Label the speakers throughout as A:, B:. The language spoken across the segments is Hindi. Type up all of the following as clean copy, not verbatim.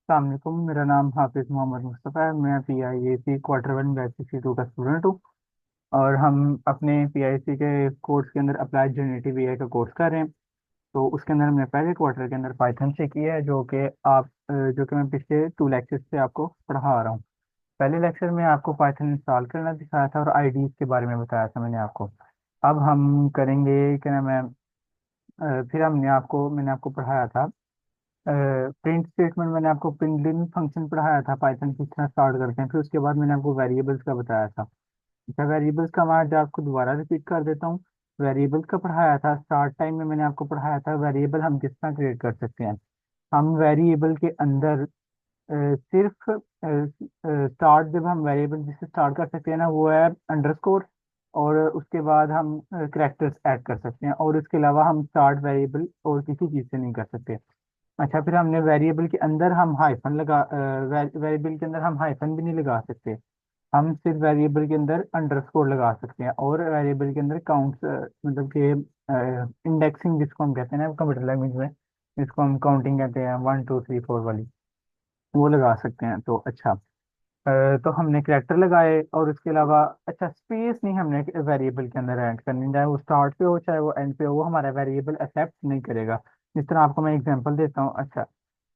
A: अस्सलाम वालेकुम। मेरा नाम हाफिज़ मोहम्मद मुस्तफ़ा है। मैं PIAC क्वार्टर 1 बैच 62 का स्टूडेंट हूँ। और हम अपने PIAC के कोर्स के अंदर अप्लाइड जनरेटिव AI का कोर्स कर रहे हैं। तो उसके अंदर हमने पहले क्वार्टर के अंदर पाइथन सीखी है, जो कि मैं पिछले 2 लेक्चर से आपको पढ़ा रहा हूँ। पहले लेक्चर में आपको पाइथन इंस्टॉल करना दिखाया था और आईडीज के बारे में बताया था मैंने आपको। अब हम करेंगे क्या नाम है, फिर मैंने आपको पढ़ाया था प्रिंट स्टेटमेंट। मैंने आपको प्रिंट फंक्शन पढ़ाया था, पाइथन किस तरह स्टार्ट करते हैं। फिर उसके बाद मैंने आपको वेरिएबल्स का बताया था। अच्छा, वेरिएबल्स का मैं आज आपको दोबारा रिपीट कर देता हूँ। वेरिएबल्स का पढ़ाया था स्टार्ट टाइम में, मैंने आपको पढ़ाया था वेरिएबल हम किस तरह क्रिएट कर सकते हैं। हम वेरिएबल के अंदर सिर्फ स्टार्ट, जब हम वेरिएबल जिससे स्टार्ट कर सकते हैं ना, वो है अंडरस्कोर। और उसके बाद हम करेक्टर्स ऐड कर सकते हैं, और उसके अलावा हम स्टार्ट वेरिएबल और किसी चीज़ से नहीं कर सकते। अच्छा, फिर हमने वेरिएबल के अंदर हम हाइफन वेरिएबल के अंदर हम हाइफन भी नहीं लगा सकते। हम सिर्फ वेरिएबल के अंदर अंडरस्कोर लगा सकते हैं, और वेरिएबल के अंदर काउंट्स, मतलब कि इंडेक्सिंग जिसको हम कहते हैं ना कंप्यूटर लैंग्वेज में, जिसको हम काउंटिंग कहते हैं 1 2 3 4 वाली, वो लगा सकते हैं। तो अच्छा, तो हमने करेक्टर लगाए, और उसके अलावा अच्छा, स्पेस नहीं हमने वेरिएबल के अंदर ऐड करनी, चाहे वो स्टार्ट पे हो चाहे वो एंड पे हो, वो हमारा वेरिएबल एक्सेप्ट नहीं करेगा। जिस तरह आपको मैं एग्जांपल देता हूँ। अच्छा,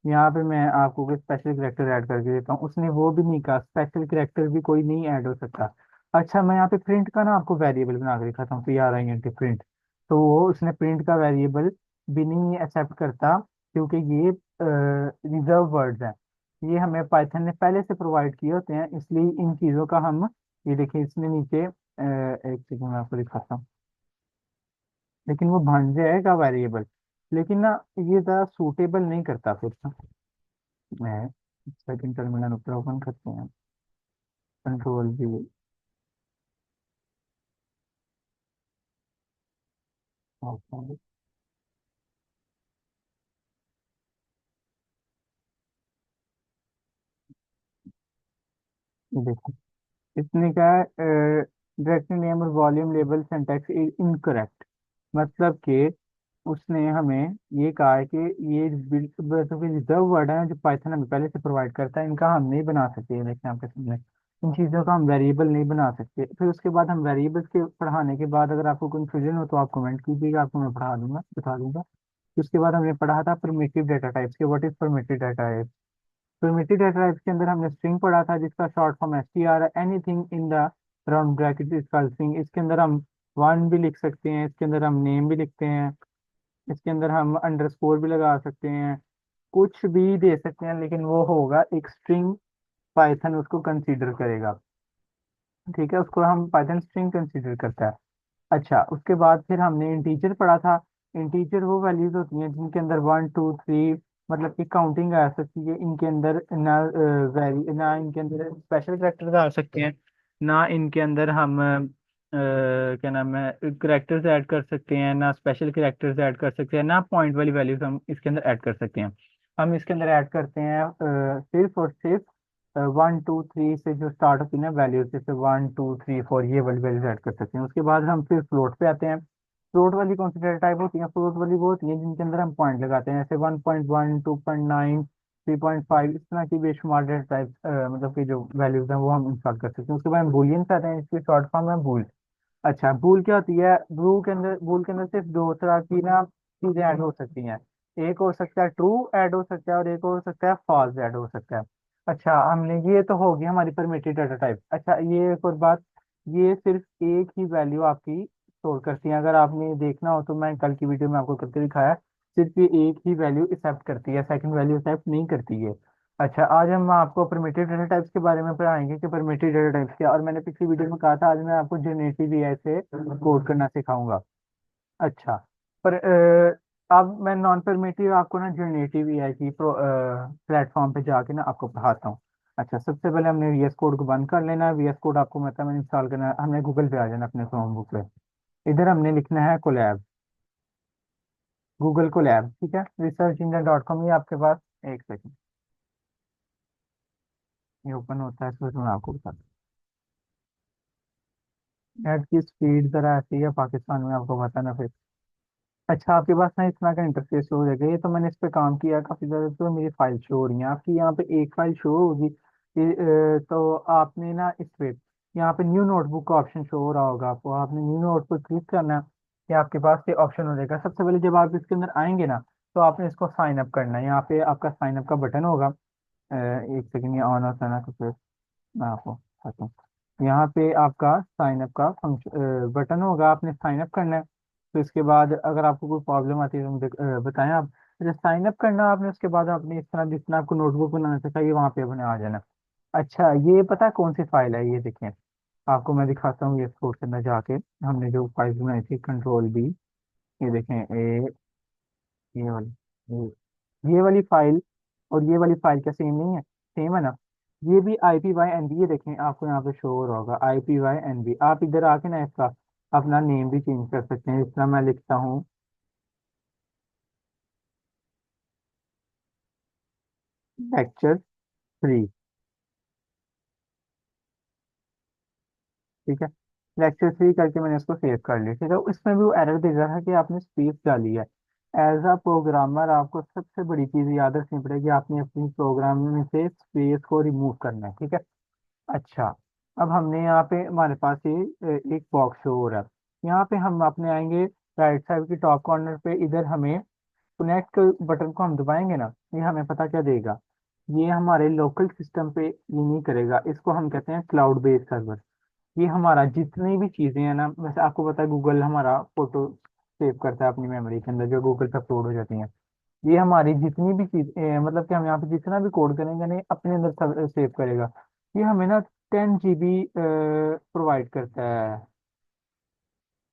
A: यहाँ पे मैं आपको कोई स्पेशल करेक्टर ऐड करके देता हूँ, उसने वो भी नहीं कहा, स्पेशल करेक्टर भी कोई नहीं ऐड हो सकता। अच्छा, मैं यहाँ पे प्रिंट का ना आपको वेरिएबल बना के दिखाता हूँ, PRINT प्रिंट। तो वो उसने प्रिंट का वेरिएबल भी नहीं एक्सेप्ट करता, क्योंकि ये रिजर्व वर्ड्स हैं। ये हमें पाइथन ने पहले से प्रोवाइड किए होते हैं, इसलिए इन चीज़ों का हम, ये देखिए इसमें नीचे एक सेकंड मैं आपको दिखाता हूँ। लेकिन वो भांजे है का वेरिएबल, लेकिन ना ये ज़्यादा सूटेबल नहीं करता फिर ना। मैं सेकंड टर्मिनल ऊपर ओपन करते हैं, कंट्रोल V। ये देखो, इसने क्या है, डायरेक्टरी नेम और volume label syntax is incorrect. मतलब कि उसने हमें ये कहा है कि ये मतलब रिजर्व वर्ड है जो पाइथन हमें पहले से प्रोवाइड करता है, इनका हम नहीं बना सकते। ये देखिए आपके सामने, इन चीज़ों का हम वेरिएबल नहीं बना सकते। फिर उसके बाद हम वेरिएबल्स के पढ़ाने के बाद अगर आपको कंफ्यूजन हो तो आप कमेंट कीजिएगा, आपको मैं पढ़ा दूंगा, बता दूंगा। उसके बाद हमने पढ़ा था परमिटिव डाटा टाइप्स के, what is primitive data. Primitive data types के अंदर हमने स्ट्रिंग पढ़ा था, जिसका शॉर्ट फॉर्म STR है, anything in the round bracket is called string. इसके अंदर हम वन भी लिख सकते हैं, इसके अंदर हम नेम भी लिखते हैं, इसके अंदर हम अंडरस्कोर भी लगा सकते हैं, कुछ भी दे सकते हैं, लेकिन वो होगा एक स्ट्रिंग। पाइथन उसको कंसीडर करेगा, ठीक है, उसको हम पाइथन स्ट्रिंग कंसीडर करता है। अच्छा, उसके बाद फिर हमने इंटीजर पढ़ा था। इंटीजर वो वैल्यूज होती हैं जिनके अंदर 1 2 3, मतलब कि काउंटिंग आ सकती है। इनके अंदर ना वेरी ना इनके अंदर स्पेशल करेक्टर्स आ सकते हैं, ना इनके अंदर हम क्या नाम है करेक्टर्स ऐड कर सकते हैं, ना स्पेशल करेक्टर्स ऐड कर सकते हैं, ना पॉइंट वाली वैल्यूज हम इसके अंदर ऐड कर सकते हैं। हम इसके अंदर ऐड करते हैं सिर्फ और सिर्फ 1 2 3 से जो स्टार्ट होती है ना वैल्यूज, जैसे 1 2 3 4, ये वाली वैल्यूज ऐड कर सकते हैं। उसके बाद हम फिर फ्लोट पे आते हैं। फ्लोट वाली कौन सी डेटा टाइप होती है? फ्लोट वाली वो होती है जिनके अंदर हम पॉइंट लगाते हैं, जैसे 1.1 2.9 3.5, इस तरह की बेशुमार डेटा टाइप, मतलब कि जो वैल्यूज हैं वो हम इंस्टॉल कर सकते हैं। उसके बाद हम बूलियन पे आते हैं, इसकी शॉर्ट फॉर्म है बूल। अच्छा, बूल क्या होती है? बूल के अंदर सिर्फ दो तरह की ना चीजें ऐड हो सकती हैं। एक हो सकता है ट्रू ऐड हो सकता है, और एक हो सकता है फॉल्स ऐड हो सकता है। अच्छा, हमने ये तो होगी हमारी परमिटेड डाटा टाइप। अच्छा, ये एक और बात, ये सिर्फ एक ही वैल्यू आपकी स्टोर करती है। अगर आपने देखना हो तो मैं कल की वीडियो में आपको करके दिखाया, सिर्फ ये एक ही वैल्यू एक्सेप्ट करती है, सेकंड वैल्यू एक्सेप्ट नहीं करती है। अच्छा, आज हम आपको प्रिमिटिव डेटा टाइप्स के बारे में पढ़ाएंगे कि प्रिमिटिव डेटा टाइप्स क्या, और मैंने पिछली वीडियो में कहा था आज मैं आपको जनरेटिव एआई से कोड करना सिखाऊंगा। अच्छा, पर अब मैं नॉन परमिटिव आपको ना जनरेटिव एआई की प्लेटफॉर्म पे जाके ना आपको पढ़ाता हूँ। अच्छा, सबसे पहले हमने VS कोड को बंद कर लेना है। VS कोड आपको मतलब मैंने इंस्टॉल करना है, हमने गूगल पे आ जाना अपने क्रोम बुक पे। इधर हमने लिखना है कोलैब, गूगल कोलैब, ठीक है, researchindia.com। ये आपके पास, एक सेकंड, ये ओपन होता है, इसमें मैं आपको बताता हूँ। नेट की स्पीड जरा ऐसी है पाकिस्तान में, आपको पता ना फिर। अच्छा, आपके पास ना इस तरह का इंटरफेस शो हो जाएगा। ये तो मैंने इस पे काम किया काफी ज्यादा, तो मेरी फाइल शो हो रही है आपकी यहाँ पे, एक फाइल शो होगी। तो आपने ना इस पे यहाँ पे न्यू नोटबुक का ऑप्शन शो हो रहा होगा आपको, आपने न्यू नोटबुक क्लिक करना है। ये आपके पास ये ऑप्शन हो जाएगा। सबसे पहले जब आप इसके अंदर आएंगे ना, तो आपने इसको साइन अप करना है। यहाँ पे आपका साइन अप का बटन होगा। एक सेकंड, ये ऑन होता है ना, तो फिर मैं आपको बताता हूँ। यहाँ पे आपका साइन अप का फंक्शन बटन होगा, आपने साइन अप करना है। तो इसके बाद अगर आपको कोई प्रॉब्लम आती है तो मुझे बताएं आप। जब साइन अप करना है आपने, उसके बाद आपने इस तरह जितना आपको नोटबुक बनाना चाहिए वहाँ पे अपने आ जाना। अच्छा, ये पता है कौन सी फाइल है? ये देखें, आपको मैं दिखाता हूँ। ये कोड के अंदर जाके हमने जो फाइल बनाई थी, कंट्रोल B, ये देखें, ये वाली, ये वाली फाइल और ये वाली फाइल क्या सेम नहीं है? सेम है ना। ये भी IPYNB, ये देखें आपको यहाँ पे शो हो रहा होगा IPYNB। आप इधर आके ना इसका अपना नेम भी चेंज कर सकते हैं। जिस तरह मैं लिखता हूँ लेक्चर 3, ठीक है। लेक्चर 3 करके मैंने इसको सेव कर लिया, ठीक है। इसमें भी वो एरर दे रहा है कि आपने स्पेस डाली है। एज अ प्रोग्रामर आपको सबसे बड़ी चीज याद रखनी पड़ेगी, आपने अपनी प्रोग्राम में से स्पेस को रिमूव करना है, ठीक है। अच्छा, अब हमने यहाँ पे हमारे पास ये एक बॉक्स शो हो रहा है। यहाँ पे हम अपने आएंगे राइट साइड की टॉप कॉर्नर पे, इधर हमें कनेक्ट बटन को हम दबाएंगे ना, ये हमें पता क्या देगा? ये हमारे लोकल सिस्टम पे ये नहीं करेगा, इसको हम कहते हैं क्लाउड बेस्ड सर्वर। ये हमारा जितनी भी चीजें हैं ना, वैसे आपको पता है गूगल हमारा फोटो सेव करता है अपनी मेमोरी के अंदर, जो गूगल पे अपलोड हो जाती हैं। ये हमारी जितनी भी चीज मतलब कि हम यहाँ पे जितना भी कोड करेंगे ना, ये अपने अंदर सेव करेगा। ये हमें ना 10 GB प्रोवाइड करता है।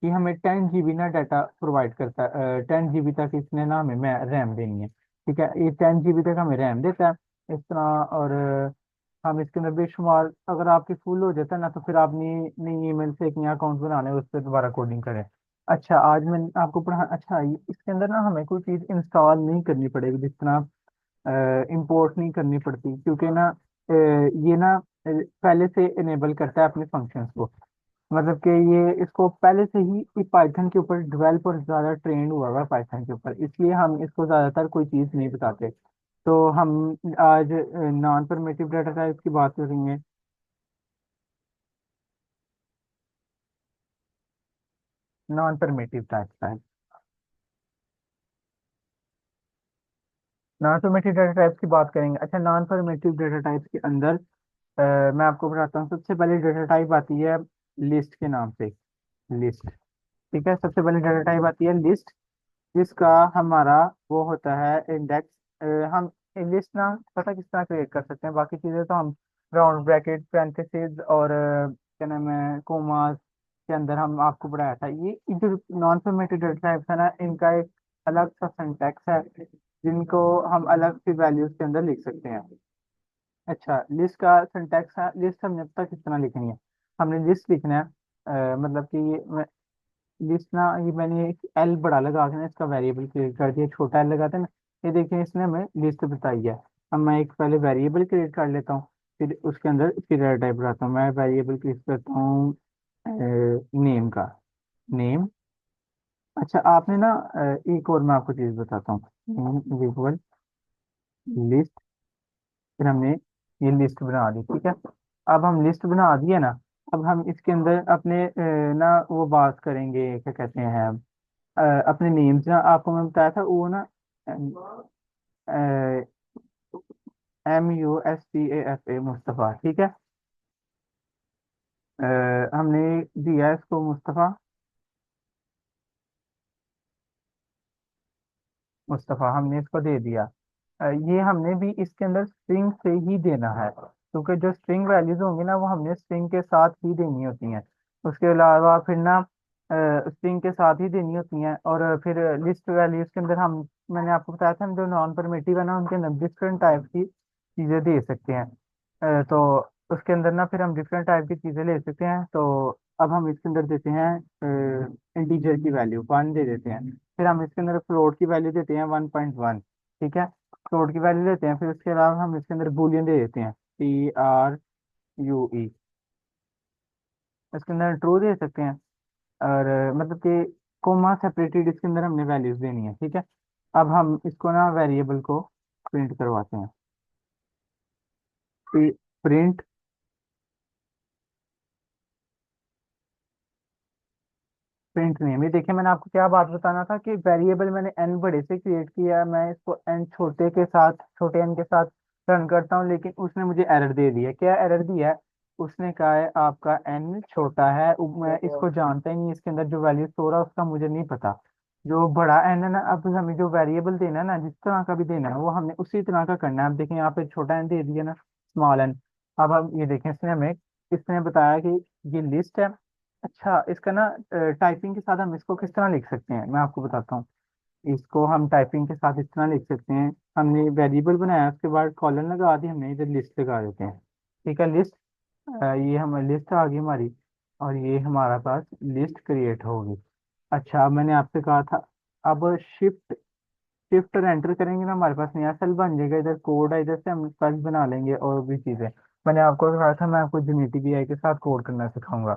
A: ये हमें 10 GB ना डाटा प्रोवाइड करता है। 10 GB तक इसने ना हमें रैम देनी है, ठीक है। ये 10 GB तक हमें रैम देता है इस तरह। और हम इसके अंदर बेशुमार, अगर आपकी फुल हो जाता है ना, तो फिर आप नई नई ईमेल से एक नया अकाउंट बनाने उस पर दोबारा कोडिंग करें। अच्छा, आज मैं आपको पढ़ा, अच्छा इसके अंदर ना हमें कोई चीज़ इंस्टॉल नहीं करनी पड़ेगी, जिस तरह इंपोर्ट नहीं करनी पड़ती, क्योंकि ना ये ना पहले से इनेबल करता है अपने फंक्शंस को। मतलब कि ये इसको पहले से ही पाइथन के ऊपर डेवलप और ज़्यादा ट्रेंड हुआ हुआ पाइथन के ऊपर, इसलिए हम इसको ज़्यादातर कोई चीज़ नहीं बताते। तो हम आज नॉन परमिटिव डाटा टाइप की बात करेंगे। Non primitive type, non primitive data types की बात करेंगे। अच्छा, नॉन परमिटिव डाटा टाइप्स के अंदर मैं आपको बताता हूँ। सबसे पहले डाटा टाइप आती है लिस्ट के नाम से, लिस्ट, ठीक है। सबसे पहले डाटा टाइप आती है लिस्ट, जिसका हमारा वो होता है इंडेक्स। हम लिस्ट ना पता किस तरह क्रिएट कर सकते हैं, बाकी चीज़ें तो हम राउंड ब्रैकेट, पैरेंथेसिस और क्या नाम है, कोमास के अंदर हम आपको पढ़ाया था। ये जो नॉन फॉर्मेटेड डाटा टाइप्स है ना, इनका एक अलग सा सिंटैक्स है, जिनको हम अलग सी वैल्यूज के अंदर लिख सकते हैं। अच्छा, लिस्ट का सिंटैक्स है, लिस्ट हमने पता किस तरह लिखनी है। हमने लिस्ट लिखना है मतलब कि ये लिस्ट ना, ये मैंने एक एल बड़ा लगा के ना इसका वेरिएबल क्रिएट कर दिया, छोटा एल लगाते हैं ना। ये देखिए, इसने हमें लिस्ट बताई है। अब मैं एक पहले वेरिएबल क्रिएट कर लेता हूँ, फिर उसके अंदर इसकी डाटा टाइप बनाता हूँ। मैं वेरिएबल क्रिएट करता हूँ नेम का, नेम। अच्छा, आपने ना एक और मैं आपको चीज़ बताता हूँ, नेम इक्वल लिस्ट। फिर हमने ये लिस्ट बना दी, ठीक है। अब हम लिस्ट बना दिए ना, अब हम इसके अंदर अपने ना वो बात करेंगे, क्या कहते हैं, अपने नेम्स ना, आपको मैं बताया था वो ना, MUSTAFA, मुस्तफ़ा, ठीक है। हमने दिया इसको मुस्तफ़ा, मुस्तफ़ा हमने इसको दे दिया। ये हमने भी इसके अंदर स्ट्रिंग से ही देना है, क्योंकि जो स्ट्रिंग वैल्यूज होंगी ना, वो हमने स्ट्रिंग के साथ ही देनी होती हैं। उसके अलावा फिर ना स्ट्रिंग के साथ ही देनी होती हैं। और फिर लिस्ट वैल्यूज के अंदर हम, मैंने आपको बताया था, हम जो नॉन परमिटिव है ना, उनके अंदर डिफरेंट टाइप की चीज़ें दे सकते हैं। तो उसके अंदर ना फिर हम डिफरेंट टाइप की चीज़ें ले सकते हैं। तो अब हम इसके अंदर देते हैं इंटीजर की वैल्यू 1 दे देते हैं। फिर हम इसके अंदर फ्लोट की वैल्यू देते हैं 1.1, ठीक है। फ्लोट की वैल्यू देते हैं, फिर उसके अलावा हम इसके अंदर बूलियन दे देते हैं, TRUE। इसके अंदर ट्रू दे सकते हैं। और मतलब कि कोमा सेपरेटेड, इसके अंदर हमने वैल्यूज देनी है, ठीक है। अब हम इसको ना वेरिएबल को प्रिंट करवाते हैं। प्रिंट प्रिंट नेम, ये देखिए मैंने आपको क्या बात बताना था कि वेरिएबल मैंने एन बड़े से क्रिएट किया है, मैं इसको एन छोटे के साथ, छोटे एन के साथ रन करता हूँ, लेकिन उसने मुझे एरर दे दिया। क्या एरर दिया है? उसने कहा है आपका एन छोटा है। मैं इसको जानता ही नहीं, इसके अंदर जो वैल्यू स्टोर है उसका मुझे नहीं पता। जो बड़ा एन है ना, अब हमें जो वेरिएबल देना है ना, जिस तरह का भी देना है वो हमने उसी तरह का करना है। अब देखें यहाँ पे छोटा एन दे दिया ना, स्मॉल एन। अब हम ये देखें, इसने बताया कि ये लिस्ट है। अच्छा, इसका ना टाइपिंग के साथ हम इसको किस तरह लिख सकते हैं, मैं आपको बताता हूँ। इसको हम टाइपिंग के साथ इस तरह लिख सकते हैं। हमने वेरिएबल बनाया, उसके बाद कॉलन लगा दी, हमने इधर लिस्ट लगा देते हैं। ठीक है, लिस्ट, ये हमारी लिस्ट आ गई हमारी, और ये हमारा पास लिस्ट क्रिएट होगी। अच्छा, अब मैंने आपसे कहा था, अब शिफ्ट शिफ्ट और एंटर करेंगे ना, हमारे पास नया सेल बन जाएगा। इधर कोड है, इधर से हम सेल बना लेंगे और भी चीजें। मैंने आपको कहा था मैं आपको यूनिटी भी आई के साथ कोड करना सिखाऊंगा।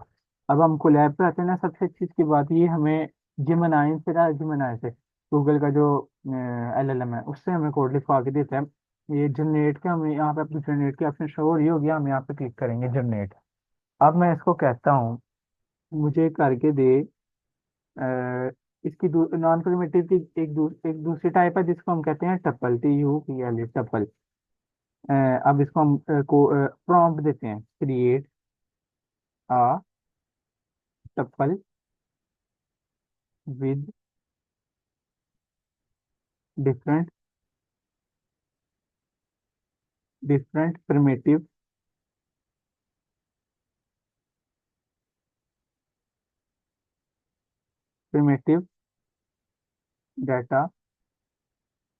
A: अब हम कोलैब पे आते हैं ना, सबसे अच्छी इसकी बात ये, हमें जिमनाई से ना, जिमनाई से गूगल का जो LLM है उससे हमें कोड लिखवा के देता है। ये जनरेट का, हमें यहाँ पे अपनी जनरेट के ऑप्शन शो हो रही होगी, हम यहाँ पे क्लिक करेंगे जनरेट। अब मैं इसको कहता हूँ मुझे करके दे, इसकी नॉन प्रिमिटिव की एक दूसरी टाइप है जिसको हम कहते हैं टपल, TUPL, टपल। अब इसको हम प्रॉम्प्ट देते हैं, create a tuple with different different primitive data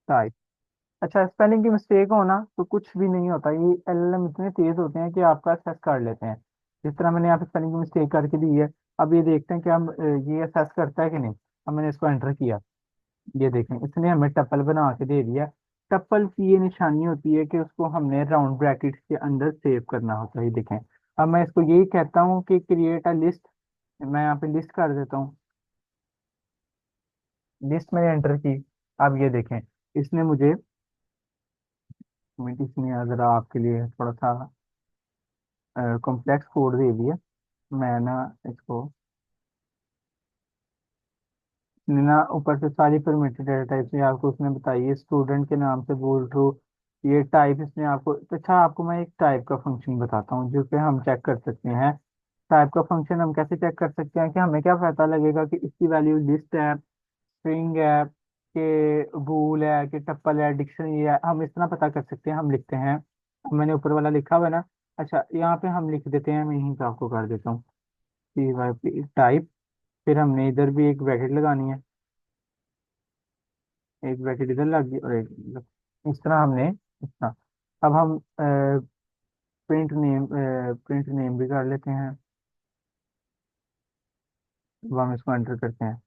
A: type. अच्छा, स्पेलिंग की मिस्टेक हो ना तो कुछ भी नहीं होता, ये LLM इतने तेज होते हैं कि आपका असेस कर लेते हैं। जिस तरह मैंने यहाँ पे स्पेलिंग की मिस्टेक करके दी है, अब ये देखते हैं कि हम ये असेस करता है कि नहीं। अब मैंने इसको एंटर किया, ये देखें इसने हमें टप्पल बना के दे दिया। टप्पल की ये निशानी होती है कि उसको हमने राउंड ब्रैकेट के अंदर सेव करना होता है, ये देखें। अब मैं इसको यही कहता हूँ कि क्रिएट अ लिस्ट, मैं यहाँ पे लिस्ट कर देता हूँ। लिस्ट मैंने एंटर की। अब ये देखें, इसने मुझे, इसने जरा आपके लिए थोड़ा सा कॉम्प्लेक्स कोड दे दिया। मैं ना इसको, इसने ना ऊपर से सारी परमिटेड डेटा टाइप से आपको उसने बताई है, स्टूडेंट के नाम से बोल ट्रू। ये टाइप इसने आपको, अच्छा आपको मैं एक टाइप का फंक्शन बताता हूँ जो कि हम चेक कर सकते हैं। टाइप का फंक्शन हम कैसे चेक कर सकते हैं कि हमें क्या पता लगेगा कि इसकी वैल्यू लिस्ट है, स्ट्रिंग है, कि बूल है, कि टप्पल है, डिक्शनरी है। हम इतना पता कर सकते हैं, हम लिखते हैं, मैंने ऊपर वाला लिखा हुआ है ना। अच्छा, यहाँ पे हम लिख देते हैं, मैं यहीं पे आपको कर देता हूँ, टाइप। फिर हमने इधर भी एक ब्रैकेट लगानी है, एक ब्रैकेट इधर लग गई और एक इस तरह हमने, इतना। अब हम प्रिंट नेम भी कर लेते हैं। अब हम इसको एंटर करते हैं,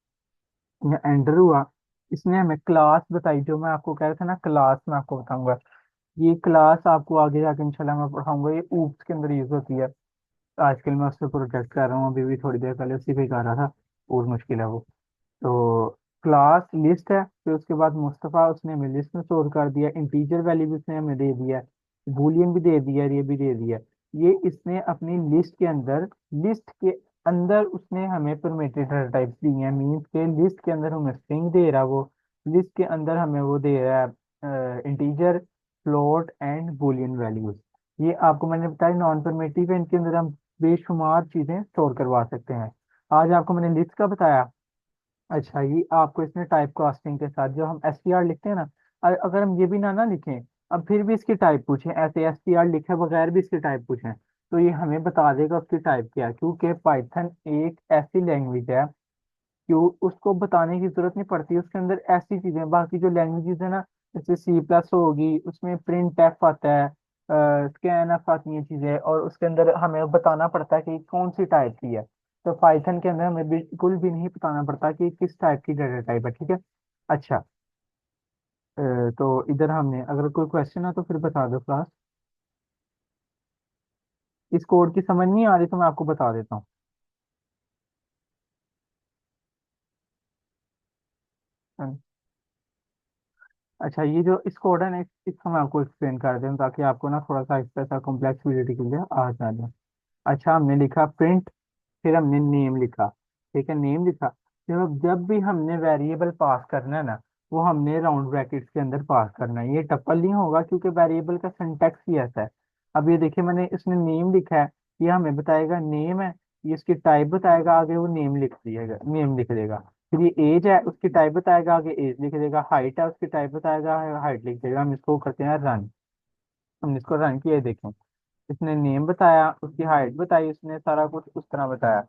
A: ये एंटर हुआ। इसने हमें क्लास बताई, जो मैं आपको कह रहा था ना, क्लास मैं आपको बताऊंगा। ये क्लास आपको आगे जाके इंशाल्लाह मैं पढ़ाऊंगा, ये ऊप्स के अंदर यूज होती है। आजकल मैं उस पर प्रोजेक्ट कर रहा हूँ, अभी भी थोड़ी देर पहले उसी पे कर रहा था, और मुश्किल है वो। तो क्लास लिस्ट है, फिर उसके बाद मुस्तफ़ा उसने हमें लिस्ट में स्टोर कर दिया, इंटीजर वैल्यू भी उसने हमें दे दिया, बूलियन भी दे दिया, ये भी दे दिया। ये इसने अपनी लिस्ट के अंदर उसने हमें परमिटेड डाटा टाइप्स दी हैं, मीन्स के लिस्ट के अंदर हमें स्ट्रिंग दे रहा है वो, लिस्ट के अंदर हमें वो दे रहा है integer, float and Boolean values. ये आपको मैंने बताया नॉन परमिटिव है, इनके अंदर हम बेशुमार चीजें स्टोर करवा सकते हैं। आज आपको मैंने लिस्ट का बताया। अच्छा, ये आपको इसने टाइप कास्टिंग के साथ जो हम STR लिखते हैं ना, अगर हम ये भी ना ना लिखें, अब फिर भी इसकी टाइप पूछें, ऐसे STR लिखे बगैर भी इसकी टाइप पूछें, तो ये हमें बता देगा उसकी टाइप क्या है, क्योंकि पाइथन एक ऐसी लैंग्वेज है, क्यों उसको बताने की जरूरत नहीं पड़ती। उसके अंदर ऐसी चीजें, बाकी जो लैंग्वेजेस है ना, जैसे C+ होगी, उसमें प्रिंट एफ आता है, स्कैन एफ आती हैं चीजें, और उसके अंदर हमें बताना पड़ता है कि कौन सी टाइप की है। तो पाइथन के अंदर हमें बिल्कुल भी नहीं बताना पड़ता कि किस टाइप की डाटा टाइप है, ठीक है। अच्छा, तो इधर हमने, अगर कोई क्वेश्चन है तो फिर बता दो क्लास। इस कोड की समझ नहीं आ रही तो मैं आपको बता देता हूँ। अच्छा, ये जो इस कोड है ना, इसको मैं आपको एक्सप्लेन कर दूँ ताकि आपको ना थोड़ा सा इसका सा कॉम्प्लेक्सिटी के लिए आ जाए। अच्छा, हमने लिखा प्रिंट, फिर हमने नेम लिखा। ठीक है, नेम लिखा। जब जब भी हमने वेरिएबल पास करना है ना, वो हमने राउंड ब्रैकेट्स के अंदर पास करना है। ये टपल नहीं होगा क्योंकि वेरिएबल का सिंटैक्स ही ऐसा है। अब ये देखिए, मैंने इसमें नेम लिखा है, ये हमें बताएगा नेम है। ये इसकी टाइप बताएगा, आगे वो नेम लिख दिएगा, नेम लिख देगा। फिर ये एज है, उसकी टाइप बताएगा, आगे एज लिख देगा। हाइट है, उसकी टाइप बताएगा, हाइट लिख देगा। हम इसको करते हैं रन। हमने इसको रन किया, ये देखें। इसने नेम बताया, उसकी हाइट बताई, उसने सारा कुछ उस तरह बताया।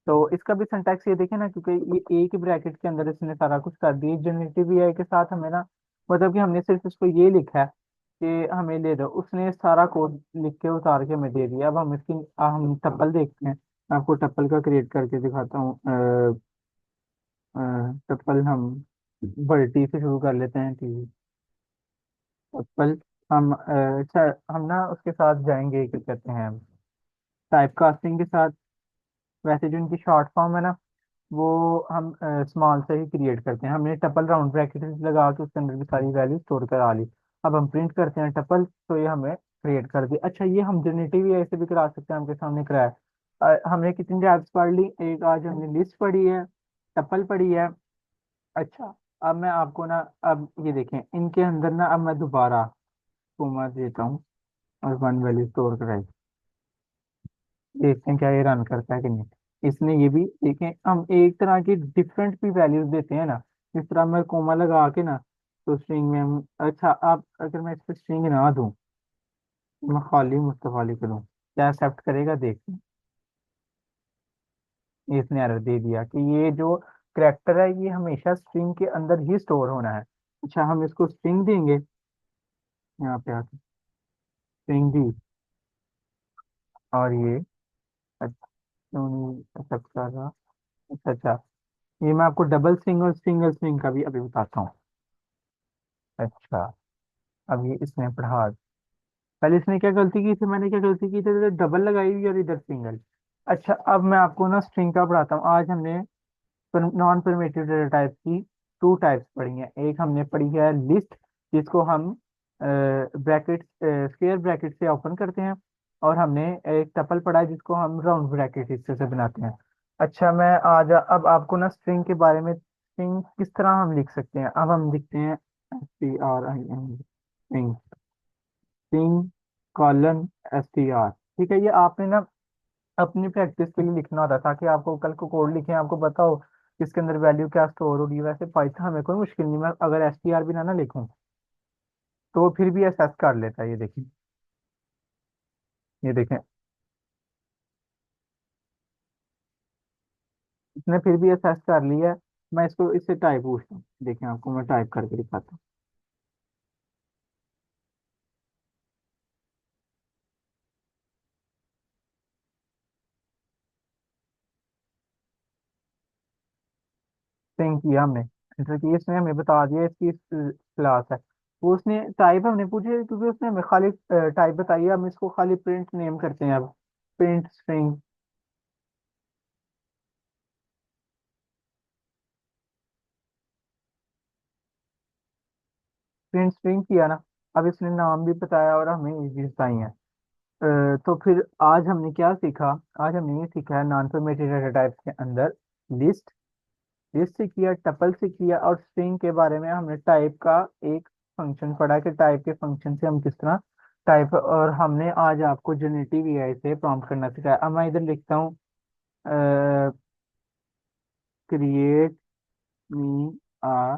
A: तो इसका भी सिंटैक्स ये देखें ना, क्योंकि ये एक ही ब्रैकेट के अंदर इसने सारा कुछ कर दिया। जनरेटिव एआई के साथ हमें ना, मतलब कि हमने सिर्फ इसको ये लिखा है कि हमें ले दो, उसने सारा कोड लिख के उतार के हमें दे दिया। अब हम इसकी हम टप्पल देखते हैं। मैं आपको टप्पल का क्रिएट करके दिखाता हूँ। टप्पल हम बड़े टी से शुरू कर लेते हैं, टी। टप्पल हम अच्छा, हम ना उसके साथ जाएंगे, क्या कहते हैं, टाइप कास्टिंग के साथ। वैसे जो इनकी शॉर्ट फॉर्म है ना, वो हम स्मॉल से ही क्रिएट करते हैं। हमने टपल राउंड ब्रैकेट लगा के उसके अंदर की सारी वैल्यू स्टोर करा ली। अब हम प्रिंट करते हैं टपल, तो ये हमें क्रिएट कर दी। अच्छा, ये हम जनरेटिव ऐसे भी करा सकते हैं, हमके सामने कराया। हमने कितनी टैब्स पढ़ ली, एक आज हमने लिस्ट पढ़ी है, टपल पढ़ी है। अच्छा, अब मैं आपको ना, अब ये देखें इनके अंदर ना, अब मैं दोबारा कोमा देता हूँ और वन वैल्यू स्टोर कराई। देखते हैं क्या ये रन करता है कि नहीं। इसने ये भी देखें, हम एक तरह की डिफरेंट भी वैल्यूज देते हैं ना। इस तरह मैं कोमा लगा के ना, तो स्ट्रिंग में हम, अच्छा अब अगर मैं इस पर स्ट्रिंग ना दूं, मैं खाली मुस्तफा लिख दूं, क्या एक्सेप्ट करेगा? देखते हैं। इसने एरर दे दिया कि ये जो करेक्टर है, ये हमेशा स्ट्रिंग के अंदर ही स्टोर होना है। अच्छा, हम इसको स्ट्रिंग देंगे, यहाँ पे आके स्ट्रिंग दी, और ये क्यों नहीं एक्सेप्ट कर रहा? अच्छा अच्छा, ये मैं आपको डबल स्ट्रिंग और सिंगल स्ट्रिंग का भी अभी बताता हूँ। अच्छा, अब ये इसने पढ़ा। पहले इसने क्या गलती की थी, मैंने क्या गलती की थी, इधर डबल लगाई हुई और इधर सिंगल। अच्छा, अब मैं आपको ना स्ट्रिंग का पढ़ाता हूँ। आज हमने नॉन परमिटिव डेटा टाइप की टू टाइप्स पढ़ी हैं। एक हमने पढ़ी है लिस्ट, जिसको हम ब्रैकेट स्क्वायर ब्रैकेट से ओपन करते हैं। और हमने एक टपल पढ़ा है, जिसको हम राउंड ब्रैकेट हिस्से से बनाते हैं। अच्छा, मैं आज अब आपको ना स्ट्रिंग के बारे में, स्ट्रिंग किस तरह हम लिख सकते हैं, अब हम लिखते हैं STRING, स्ट्रिंग कॉलन STR। ठीक है, ये आपने ना अपनी प्रैक्टिस के लिए लिखना होता है, ताकि आपको कल को कोड लिखे आपको पता हो कि इसके अंदर वैल्यू क्या स्टोर होगी। वैसे पाइथन में कोई मुश्किल नहीं, मैं अगर STR भी ना लिखूं तो वो फिर भी एसेस कर लेता है। ये देखें, ये देखें, इसने फिर भी एसेस कर लिया है। मैं इसको इससे टाइप पूछता हूँ, देखें आपको मैं टाइप करके दिखाता हूँ। स्ट्रिंग किया हमने, एंटर किया, इसने हमें बता दिया इसकी क्लास है। वो उसने टाइप हमने पूछी है, क्योंकि उसने हमें खाली टाइप बताई है। हम इसको खाली प्रिंट नेम करते हैं अब, प्रिंट स्ट्रिंग। प्रिंट स्ट्रिंग किया ना, अब इसने नाम भी बताया और हमें ये चीज बताई है। तो फिर आज हमने क्या सीखा? आज हमने ये सीखा है नॉन फॉर्मेटेड डेटा टाइप के अंदर लिस्ट, लिस्ट से किया, टपल से किया, और स्ट्रिंग के बारे में हमने टाइप का एक फंक्शन पढ़ा कि टाइप के फंक्शन से हम किस तरह टाइप। और हमने आज आपको जेनेटिव एआई से प्रॉम्प्ट करना सिखाया। अब मैं इधर लिखता हूँ, क्रिएट मी आ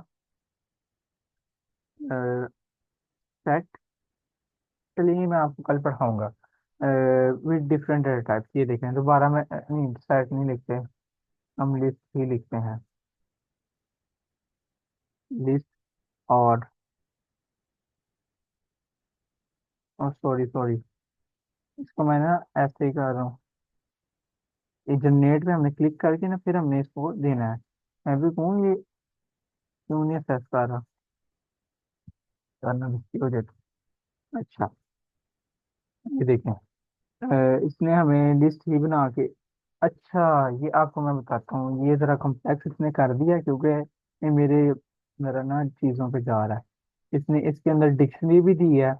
A: सेट। चलिए, मैं आपको कल पढ़ाऊंगा विद डिफरेंट डेटा टाइप्स। ये देखें, दोबारा मैं नहीं, सेट नहीं लिखते, हम लिस्ट ही लिखते हैं। लिस्ट, और सॉरी सॉरी, इसको मैं ना ऐसे ही कर रहा हूँ। ये जनरेट पे हमने क्लिक करके ना, फिर हमने इसको देना है। मैं भी कहूँ ये क्यों नहीं सर्च कर रहा, करना मुश्किल हो जाता। अच्छा, ये देखें, इसने हमें लिस्ट ही बना के, अच्छा, ये आपको मैं बताता हूँ, ये जरा कॉम्प्लेक्स इसने कर दिया, क्योंकि ये मेरा ना चीज़ों पे जा रहा है। इसने इसके अंदर डिक्शनरी भी दी है,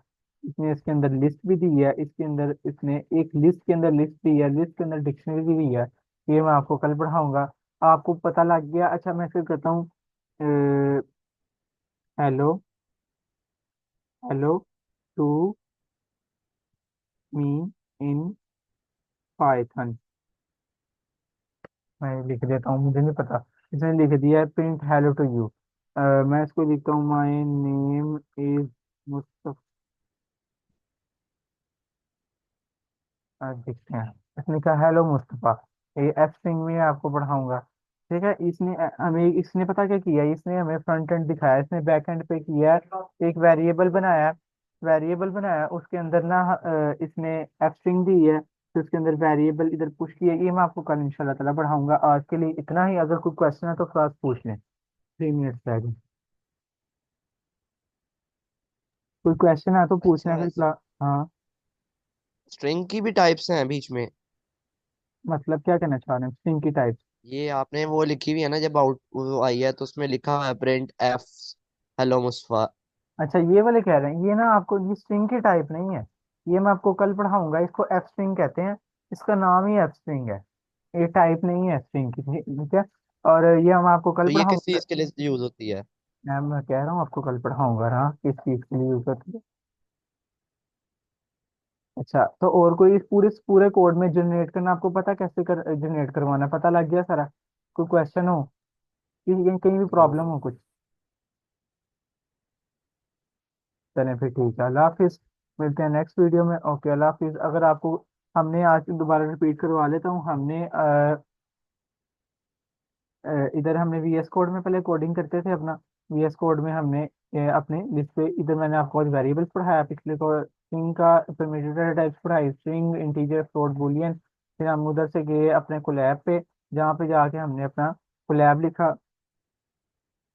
A: इसने इसके अंदर लिस्ट भी दी है, इसके अंदर इसने एक लिस्ट के अंदर लिस्ट दी है, लिस्ट के अंदर डिक्शनरी भी दी है। ये मैं आपको कल पढ़ाऊंगा। आपको पता लग गया? अच्छा मैं फिर कहता हूँ, hello, hello to me in Python. मैं लिख देता हूँ, मुझे नहीं पता। इसने लिख दिया है प्रिंट हेलो टू यू। मैं इसको लिखता हूँ, माय नेम इज मुस्तफा। देखते हैं। इसने कहा हेलो मुस्तफा। ये एफ स्ट्रिंग में आपको पढ़ाऊंगा। ठीक है। इसने हमें इसने पता क्या किया, इसने हमें फ्रंट एंड दिखाया, इसने बैक एंड पे किया है, एक वेरिएबल बनाया। वेरिएबल बनाया उसके अंदर ना इसने एफ स्ट्रिंग दी है, तो उसके अंदर वेरिएबल इधर पुश किया। ये मैं आपको कल इंशाल्लाह ताला पढ़ाऊंगा। आज के लिए इतना ही। अगर कोई क्वेश्चन है तो क्लास पूछ लें। 3 मिनट्स रह गए। कोई क्वेश्चन है तो पूछना
B: अच्छा
A: है फिर क्लास। हाँ।
B: स्ट्रिंग की भी टाइप्स हैं बीच में?
A: मतलब क्या कहना चाह रहे हैं स्ट्रिंग की टाइप?
B: ये आपने वो लिखी हुई है ना, जब आउट वो आई है तो उसमें लिखा हुआ है प्रिंट एफ हेलो मुस्तफा।
A: अच्छा ये वाले कह रहे हैं, ये ना आपको ये स्ट्रिंग की टाइप नहीं है। ये मैं आपको कल पढ़ाऊंगा। इसको एफ स्ट्रिंग कहते हैं। इसका नाम ही एफ स्ट्रिंग है। ये टाइप नहीं है स्ट्रिंग की। ठीक है। और ये हम आपको कल
B: तो ये किस
A: पढ़ाऊंगा।
B: चीज के लिए यूज होती है?
A: मैं कह रहा हूँ आपको कल पढ़ाऊंगा ना किस चीज के लिए यूज होती है। अच्छा तो और कोई इस पूरे कोड में जनरेट करना आपको पता कैसे जनरेट करवाना है? पता लग गया सारा? कोई क्वेश्चन हो, कहीं कहीं भी प्रॉब्लम हो कुछ? चलें फिर ठीक है। अल्लाह हाफिज। मिलते हैं नेक्स्ट वीडियो में। ओके अल्लाह हाफिज। अगर आपको, हमने आज दोबारा रिपीट करवा लेता हूँ। हमने इधर हमने वीएस कोड में पहले कोडिंग करते थे अपना। वीएस कोड में हमने अपने लिस्ट पे इधर मैंने आपको आज वेरिएबल्स पढ़ाया पिछले को, स्ट्रिंग का पैरामीटर टाइप्स पढ़ाई, स्ट्रिंग, इंटीजर, फ्लोट, बूलियन। फिर हम उधर से गए अपने कोलैब पे, जहाँ पे जाके हमने अपना कोलैब लिखा।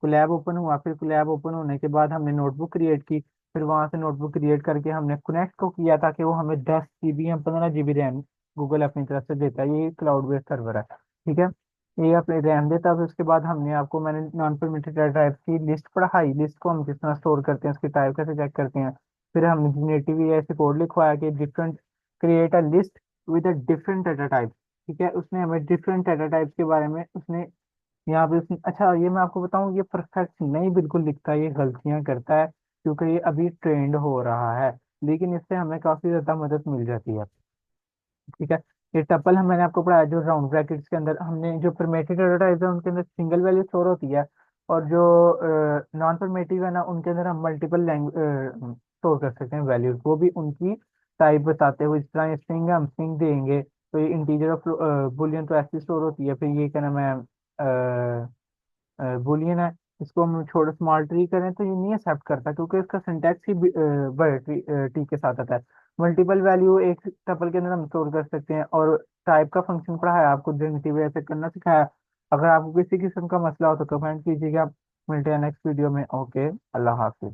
A: कोलैब ओपन हुआ, फिर कोलैब ओपन होने के बाद हमने नोटबुक क्रिएट की। फिर वहां से नोटबुक क्रिएट करके हमने कनेक्ट को किया, ताकि वो हमें 10 GB या 15 GB रैम गूगल अपनी तरफ से देता है। ये क्लाउड बेस्ड सर्वर है। ठीक है। ये अपने रैम देता है। फिर उसके बाद हमने आपको, मैंने नॉन परमिटेड टाइप की लिस्ट पढ़ाई। लिस्ट को हम किस तरह स्टोर करते हैं, उसकी टाइप कैसे चेक करते हैं। फिर हमने जनरेटिव ऐसे कोड लिखवाया कि different, create a list with a different data type. ठीक है। उसने हमें डिफरेंट डाटा टाइप्स के बारे में उसने यहाँ पे अच्छा ये मैं आपको बताऊं, ये परफेक्ट नहीं बिल्कुल लिखता है, ये गलतियां करता है, क्योंकि ये अभी ट्रेंड हो रहा है। लेकिन इससे हमें काफी ज्यादा मदद मिल जाती है। ठीक है। ये टपल हम मैंने आपको पढ़ाया, जो राउंड ब्रैकेट्स के अंदर हमने जो परमेटिव एडवर्टाइज है उनके अंदर सिंगल वैल्यू स्टोर होती है, और जो नॉन परमेटिव है ना उनके अंदर हम मल्टीपल स्टोर कर सकते हैं वैल्यूज, वो भी उनकी टाइप बताते हुए। जिस तरह स्ट्रिंग है, हम स्ट्रिंग देंगे तो ये इंटीजर और बुलियन तो ऐसी स्टोर होती है। फिर ये क्या नाम है, बुलियन है, इसको हम छोटा स्मॉल ट्री करें तो ये नहीं एक्सेप्ट करता, क्योंकि इसका सिंटैक्स ही बड़े टी के साथ आता है। मल्टीपल वैल्यू एक टपल के अंदर हम स्टोर कर सकते हैं। और टाइप का फंक्शन पढ़ाया आपको, जनरेटिव ऐसे करना सिखाया। अगर आपको किसी किस्म का मसला हो तो कमेंट कीजिएगा। मिलते हैं नेक्स्ट वीडियो में। ओके अल्लाह हाफिज।